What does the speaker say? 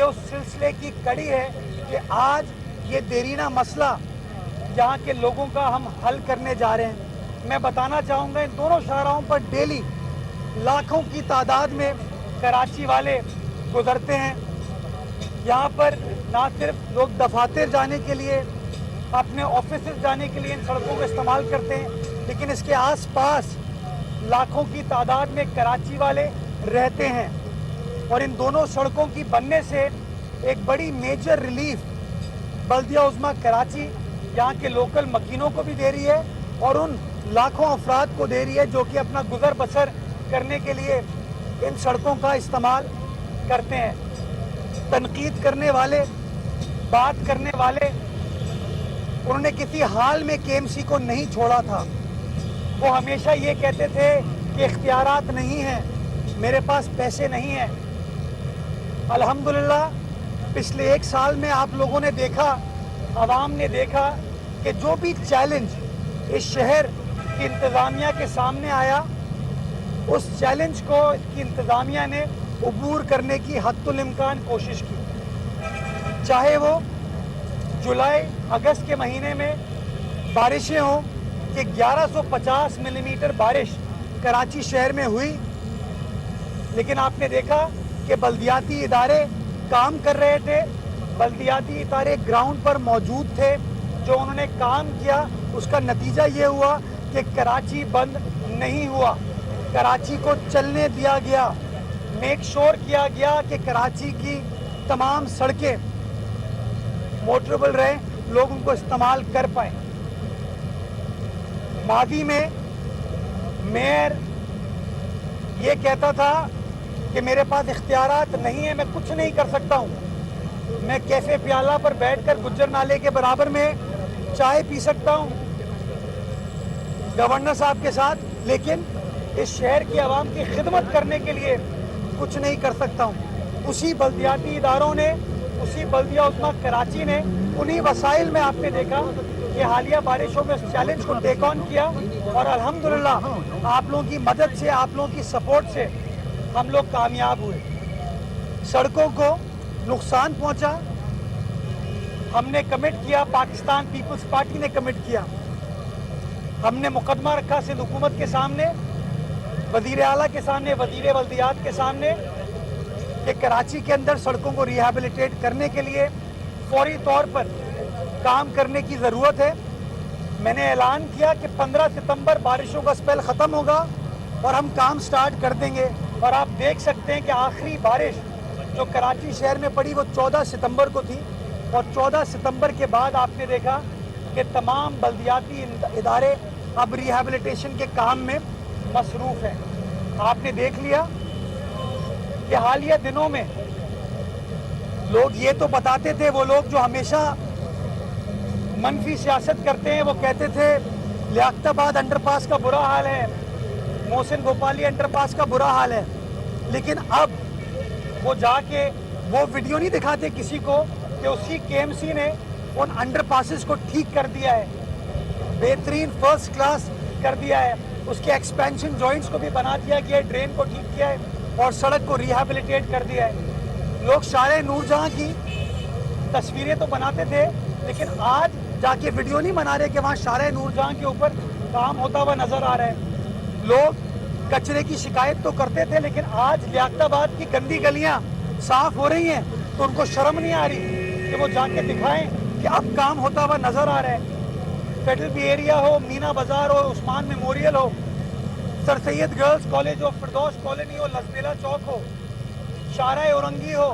उस सिलसिले की कड़ी है कि आज ये देरीना मसला यहाँ के लोगों का हम हल करने जा रहे हैं। मैं बताना चाहूँगा इन दोनों शाहराहों पर डेली लाखों की तादाद में कराची वाले गुजरते हैं। यहाँ पर ना सिर्फ लोग दफातर जाने के लिए, अपने ऑफिस जाने के लिए इन सड़कों का इस्तेमाल करते हैं, लेकिन इसके आसपास लाखों की तादाद में कराची वाले रहते हैं। और इन दोनों सड़कों की बनने से एक बड़ी मेजर रिलीफ बल्दिया उज़्मा कराची यहाँ के लोकल मकीनों को भी दे रही है और उन लाखों अफराद को दे रही है जो कि अपना गुजर बसर करने के लिए इन सड़कों का इस्तेमाल करते हैं। तनकीद करने वाले, बात करने वाले, उन्होंने किसी हाल में केएमसी को नहीं छोड़ा था। वो हमेशा ये कहते थे कि इख्तियारात नहीं हैं, मेरे पास पैसे नहीं हैं। अल्हम्दुलिल्लाह पिछले एक साल में आप लोगों ने देखा, आवाम ने देखा कि जो भी चैलेंज इस शहर की इंतज़ामिया के सामने आया, उस चैलेंज को इसकी इंतज़ामिया ने अबूर करने की हद्दुल इम्कान कोशिश की। चाहे वो जुलाई अगस्त के महीने में बारिशें हों कि 1150 मिलीमीटर बारिश कराची शहर में हुई, लेकिन आपने देखा कि बल्दियाती इदारे काम कर रहे थे, बल्दियाती इदारे ग्राउंड पर मौजूद थे। जो उन्होंने काम किया उसका नतीजा ये हुआ कि कराची बंद नहीं हुआ, कराची को चलने दिया गया। मेक श्योर किया गया कि कराची की तमाम सड़कें मोटरेबल रहे, लोग उनको इस्तेमाल कर पाए। मादी में मेयर ये कहता था कि मेरे पास इख्तियारात नहीं है, मैं कुछ नहीं कर सकता हूँ। मैं कैफे प्याला पर बैठकर गुज्जर नाले के बराबर में चाय पी सकता हूँ गवर्नर साहब के साथ, लेकिन इस शहर की आवाम की खिदमत करने के लिए कुछ नहीं कर सकता हूँ। उसी बल्दियाती इदारों ने, उसी बल्दिया उज़्मा कराची ने उन्हीं वसाइल में आपने देखा कि हालिया बारिशों में उस चैलेंज को टेक ऑन किया और अल्हम्दुलिल्लाह आप लोगों की मदद से, आप लोगों की सपोर्ट से हम लोग कामयाब हुए। सड़कों को नुकसान पहुंचा, हमने कमिट किया, पाकिस्तान पीपल्स पार्टी ने कमिट किया, हमने मुकदमा रखा सिंध हुकूमत के सामने, वजीर आला के सामने, वजीर बल्दियात के सामने कि कराची के अंदर सड़कों को रिहैबिलिटेट करने के लिए फौरी तौर पर काम करने की ज़रूरत है। मैंने ऐलान किया कि 15 सितंबर बारिशों का स्पेल ख़त्म होगा और हम काम स्टार्ट कर देंगे। और आप देख सकते हैं कि आखिरी बारिश जो कराची शहर में पड़ी वो 14 सितंबर को थी और 14 सितंबर के बाद आपने देखा कि तमाम बल्दियाती इदारे अब रिहैबिलिटेशन के काम में मसरूफ़ हैं। आपने देख लिया कि हालिया दिनों में लोग ये तो बताते थे, वो लोग जो हमेशा मनफी सियासत करते हैं, वो कहते थे लियाकताबाद अंडरपास का बुरा हाल है, मोहसिन गोपाली अंडरपास का बुरा हाल है, लेकिन अब वो जाके वो वीडियो नहीं दिखाते किसी को कि उसी केएमसी ने उन अंडरपासेस को ठीक कर दिया है, बेहतरीन फर्स्ट क्लास कर दिया है, उसके एक्सपेंशन जॉइंट्स को भी बना दिया गया है, ड्रेन को ठीक किया है और सड़क को रिहैबिलिटेट कर दिया है। लोग शारे नूरजहां की तस्वीरें तो बनाते थे, लेकिन आज जाके वीडियो नहीं बना रहे कि वहाँ शारे नूरजहां के ऊपर काम होता हुआ नजर आ रहा है। लोग कचरे की शिकायत तो करते थे, लेकिन आज लियाकताबाद की गंदी गलियां साफ हो रही हैं तो उनको शर्म नहीं आ रही कि वो जाके दिखाएं कि अब काम होता हुआ नजर आ रहा है। फेडरल बी एरिया हो, मीना बाजार हो, उस्मान मेमोरियल हो, सर सैयद गर्ल्स कॉलेज हो, फिरदौस कॉलोनी हो, लसबेला चौक हो, शारा औरंगी हो,